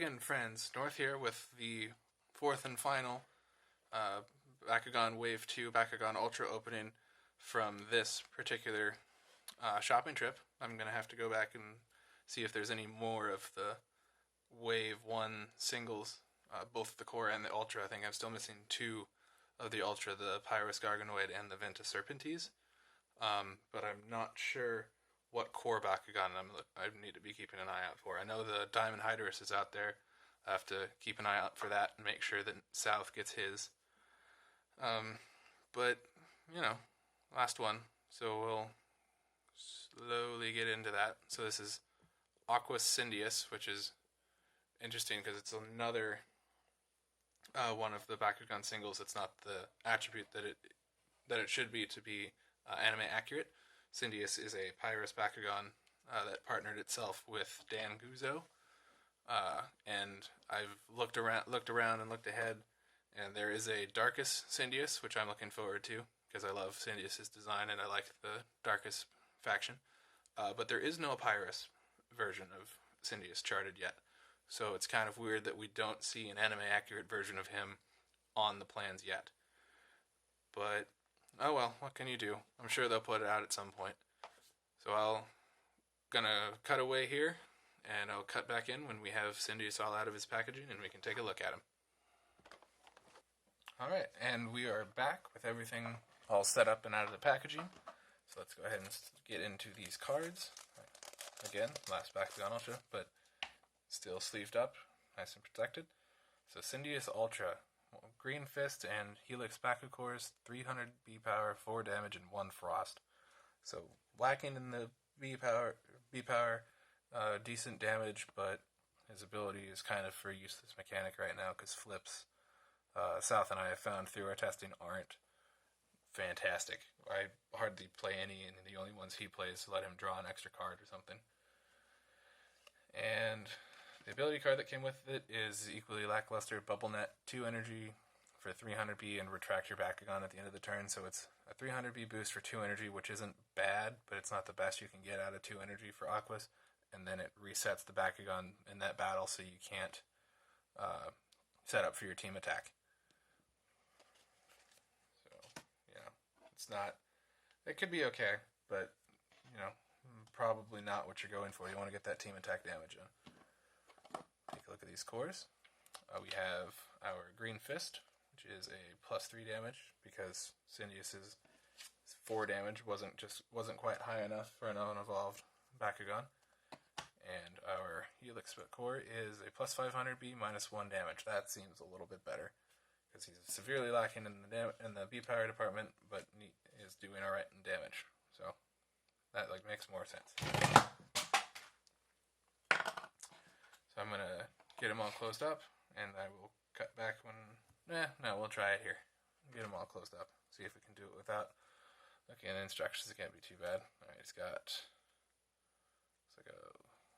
again, friends. North here with the fourth and final Bakugan Wave 2 Bakugan Ultra opening from this particular shopping trip. I'm going to have to go back and see if there's any more of the Wave 1 singles, both the core and the Ultra. I think I'm still missing two of the Ultra, the Pyrus Garganoid and the Ventus Serpentes. But I'm not sure what core Bakugan I need to be keeping an eye out for. I know the Diamond Hydorus is out there. I have to keep an eye out for that and make sure that South gets his. But, last one. So we'll slowly get into that. So this is Aquos Cyndeous, which is interesting because it's another one of the Bakugan singles. It's not the attribute that it should be to be anime accurate. Cyndeous is a Pyrus Bakugan that partnered itself with Dan Guzzo. And I've looked around and looked ahead, and there is a Darkus Cyndeous, which I'm looking forward to, because I love Cyndeous' design and I like the Darkus faction. But there is no Pyrus version of Cyndeous charted yet, so it's kind of weird that we don't see an anime-accurate version of him on the plans yet. But, oh well, what can you do? I'm sure they'll put it out at some point. So gonna cut away here, and I'll cut back in when we have Cyndeous all out of his packaging and we can take a look at him. Alright, and we are back with everything all set up and out of the packaging. So let's go ahead and get into these cards. Again, last Bakugan Ultra, but still sleeved up, nice and protected. So Cyndeous Ultra, Green Fist and Helix Bakukors, 300 B power, 4 damage, and 1 frost. So lacking in the B power, decent damage, but his ability is kind of for a useless mechanic right now because flips, South and I have found through our testing, aren't fantastic. I hardly play any, and the only ones he plays let him draw an extra card or something. And the ability card that came with it is equally lackluster. Bubble Net, 2 energy for 300B and retract your Bakugan at the end of the turn. So it's a 300B boost for 2 energy, which isn't bad, but it's not the best you can get out of 2 energy for Aquos. And then it resets the Bakugan in that battle, so you can't set up for your team attack. So, it's not... It could be okay, but, probably not what you're going for. You want to get that team attack damage in. Take a look at these cores. We have our Green Fist, which is a +3 damage because Cyndeous' 4 damage wasn't quite high enough for an unevolved Bakugan. And our Helix core is a +500B -1 damage. That seems a little bit better because he's severely lacking in the B power department, but he is doing all right in damage. So that makes more sense. So I'm gonna get them all closed up, and I will cut back when... No, we'll try it here. Get them all closed up. See if we can do it without looking at the instructions. It can't be too bad. Alright, it's like a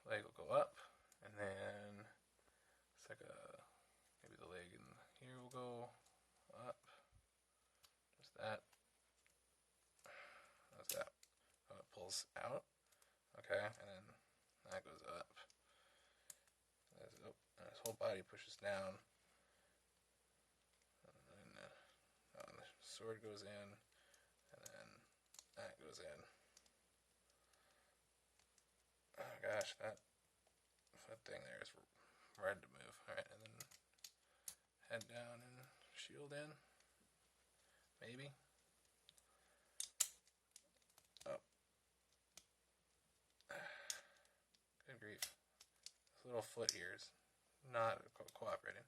leg will go up, and then it's like maybe the leg in here will go up. Just that. How's that? Oh, it pulls out. Okay, and then that goes up. And his whole body pushes down. And then the sword goes in, and then that goes in. Oh gosh, that thing there is hard to move. Alright, and then head down and shield in. Maybe. Oh. Good grief. This little foot here is not cooperating.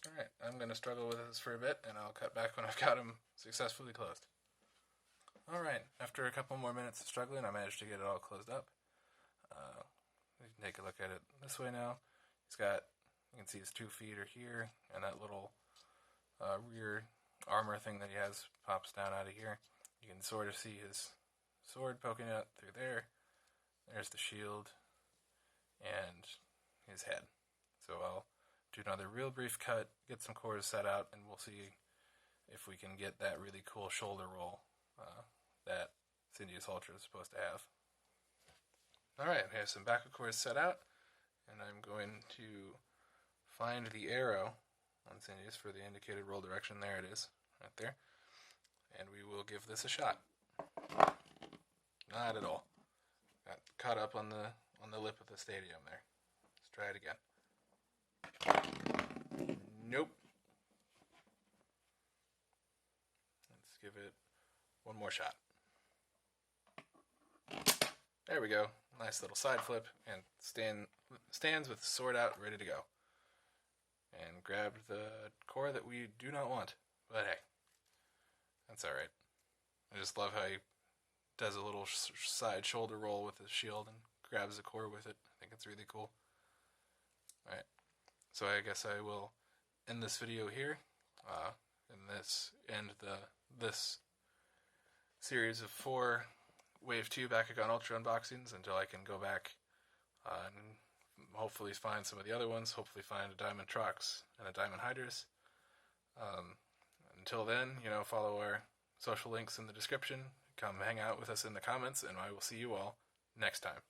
Alright, I'm going to struggle with this for a bit, and I'll cut back when I've got him successfully closed. Alright, after a couple more minutes of struggling, I managed to get it all closed up. We can take a look at it this way now. You can see his 2 feet are here, and that little rear armor thing that he has pops down out of here. You can sort of see his sword poking out through there. There's the shield, and his head. So I'll do another real brief cut, get some cores set out, and we'll see if we can get that really cool shoulder roll that Cyndeous Ultra is supposed to have. Alright, I have some Bakugan set out, and I'm going to find the arrow on Cyndeous for the indicated roll direction. There it is, right there. And we will give this a shot. Not at all. Got caught up on the lip of the stadium there. Let's try it again. Nope. Let's give it one more shot. There we go. Nice little side flip, and stands with the sword out, ready to go. And grabbed the core that we do not want. But hey, that's alright. I just love how he does a little side shoulder roll with his shield and grabs the core with it. I think it's really cool. Alright, so I guess I will end this video here. This series of 4 Wave 2 Bakugan Ultra unboxings until I can go back and hopefully find some of the other ones. Hopefully find a Diamond Trox and a Diamond Hydrus. Until then, follow our social links in the description. Come hang out with us in the comments, and I will see you all next time.